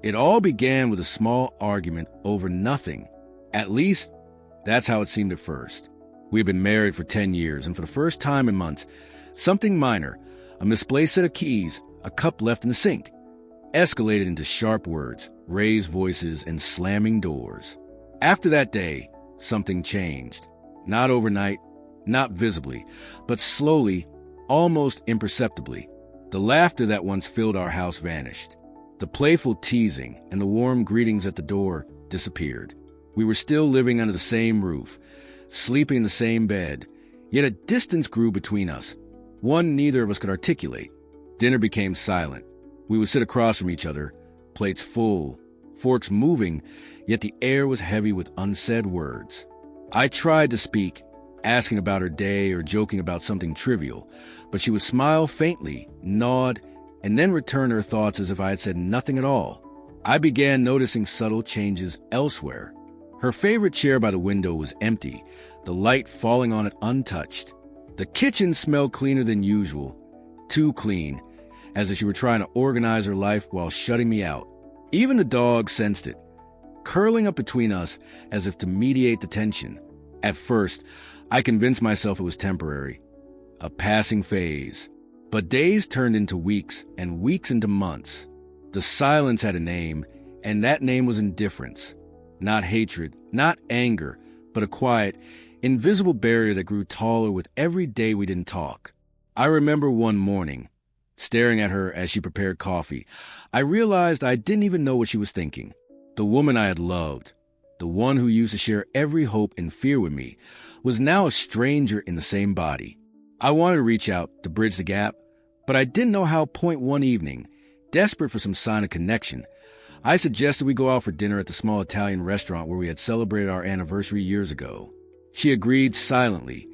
It all began with a small argument over nothing. At least, that's how it seemed at first. We had been married for 10 years, and for the first time in months, something minor, a misplaced set of keys, a cup left in the sink, escalated into sharp words, raised voices, and slamming doors. After that day, something changed. Not overnight, not visibly, but slowly, almost imperceptibly. The laughter that once filled our house vanished. The playful teasing and the warm greetings at the door disappeared. We were still living under the same roof, sleeping in the same bed, yet a distance grew between us, one neither of us could articulate. Dinner became silent. We would sit across from each other, plates full, forks moving, yet the air was heavy with unsaid words. I tried to speak, asking about her day or joking about something trivial, but she would smile faintly, nod, and then return her thoughts as if I had said nothing at all. I began noticing subtle changes elsewhere. Her favorite chair by the window was empty, the light falling on it untouched. The kitchen smelled cleaner than usual, too clean, as if she were trying to organize her life while shutting me out. Even the dog sensed it, curling up between us as if to mediate the tension. At first, I convinced myself it was temporary, a passing phase. But days turned into weeks, and weeks into months. The silence had a name, and that name was indifference. Not hatred, not anger, but a quiet, invisible barrier that grew taller with every day we didn't talk. I remember one morning, staring at her as she prepared coffee, I realized I didn't even know what she was thinking. The woman I had loved, the one who used to share every hope and fear with me, was now a stranger in the same body. I wanted to reach out to bridge the gap, but I didn't know how. One evening, desperate for some sign of connection, I suggested we go out for dinner at the small Italian restaurant where we had celebrated our anniversary years ago. She agreed silently,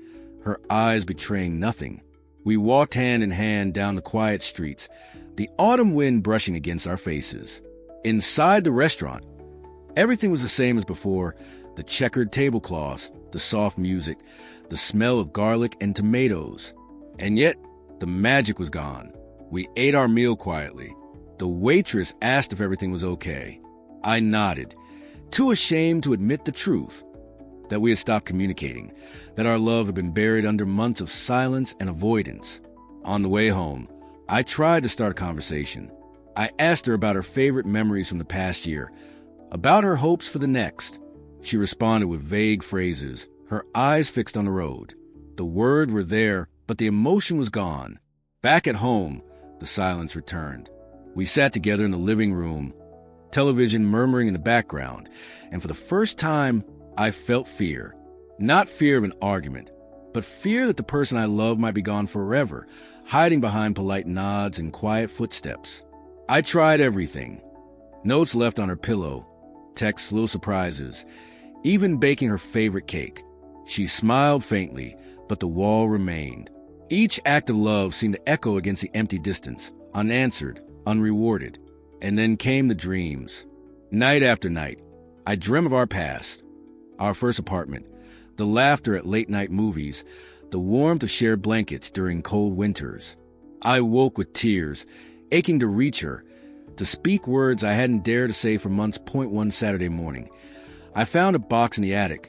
her eyes betraying nothing. We walked hand in hand down the quiet streets, the autumn wind brushing against our faces. Inside the restaurant, everything was the same as before: the checkered tablecloths, the soft music, the smell of garlic and tomatoes. And yet, the magic was gone. We ate our meal quietly. The waitress asked if everything was okay. I nodded, too ashamed to admit the truth, that we had stopped communicating, that our love had been buried under months of silence and avoidance. On the way home, I tried to start a conversation. I asked her about her favorite memories from the past year, about her hopes for the next. She responded with vague phrases, her eyes fixed on the road. The words were there, but the emotion was gone. Back at home, the silence returned. We sat together in the living room, television murmuring in the background, and for the first time, I felt fear. Not fear of an argument, but fear that the person I loved might be gone forever, hiding behind polite nods and quiet footsteps. I tried everything. Notes left on her pillow, texts, little surprises, even baking her favorite cake. She smiled faintly, but the wall remained. Each act of love seemed to echo against the empty distance, unanswered, unrewarded. And then came the dreams. Night after night, I dreamt of our past, our first apartment, the laughter at late-night movies, the warmth of shared blankets during cold winters. I woke with tears, aching to reach her, to speak words I hadn't dared to say for months. One Saturday morning, I found a box in the attic,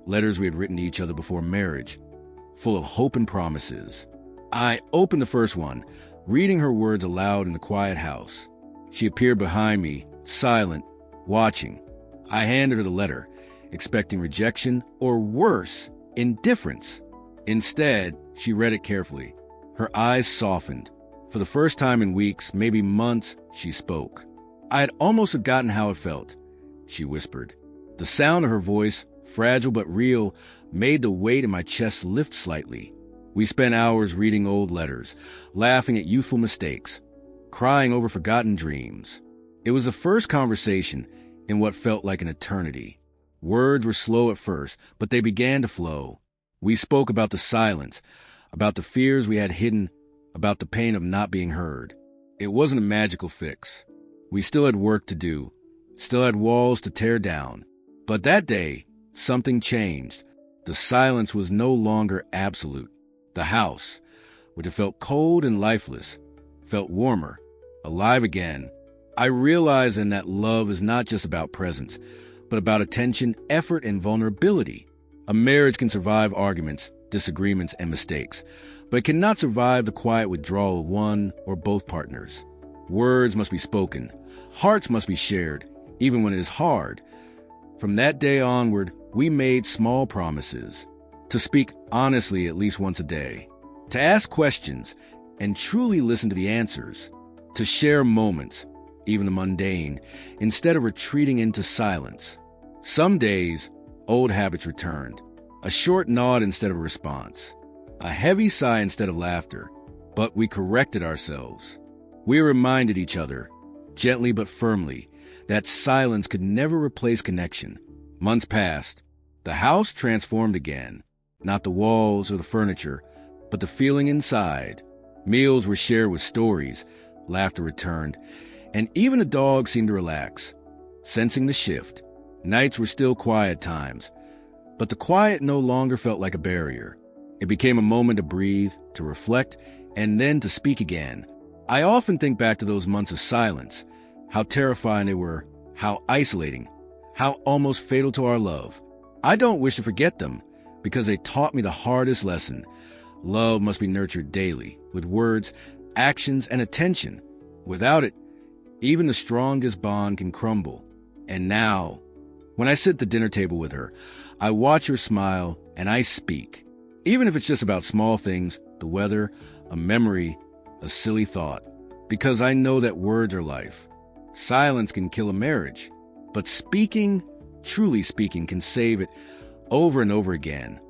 letters we had written to each other before marriage, full of hope and promises. I opened the first one, reading her words aloud in the quiet house. She appeared behind me, silent, watching. I handed her the letter, expecting rejection or worse, indifference. Instead, she read it carefully. Her eyes softened. For the first time in weeks, maybe months, she spoke. I had almost forgotten how it felt. She whispered. The sound of her voice, fragile but real, made the weight in my chest lift slightly. We spent hours reading old letters, laughing at youthful mistakes, crying over forgotten dreams. It was the first conversation in what felt like an eternity. Words were slow at first, but they began to flow. We spoke about the silence, about the fears we had hidden, about the pain of not being heard. It wasn't a magical fix. We still had work to do, still had walls to tear down. But that day, something changed. The silence was no longer absolute. The house, which had felt cold and lifeless, felt warmer, alive again. I realize then that love is not just about presence, but about attention, effort, and vulnerability. A marriage can survive arguments, disagreements, and mistakes, but it cannot survive the quiet withdrawal of one or both partners. Words must be spoken. Hearts must be shared, even when it is hard. From that day onward, we made small promises to speak honestly at least once a day, to ask questions and truly listen to the answers, to share moments, even the mundane, instead of retreating into silence. Some days, old habits returned, a short nod instead of a response, a heavy sigh instead of laughter, but we corrected ourselves. We reminded each other, gently but firmly, that silence could never replace connection. Months passed. The house transformed again. Not the walls or the furniture, but the feeling inside. Meals were shared with stories. Laughter returned. And even the dog seemed to relax, sensing the shift. Nights were still quiet times, but the quiet no longer felt like a barrier. It became a moment to breathe, to reflect, and then to speak again. I often think back to those months of silence, how terrifying they were, how isolating, how almost fatal to our love. I don't wish to forget them, because they taught me the hardest lesson. Love must be nurtured daily, with words, actions, and attention. Without it, even the strongest bond can crumble. And now, when I sit at the dinner table with her, I watch her smile and I speak. Even if it's just about small things, the weather, a memory, a silly thought. Because I know that words are life. Silence can kill a marriage, but speaking, truly speaking, can save it over and over again.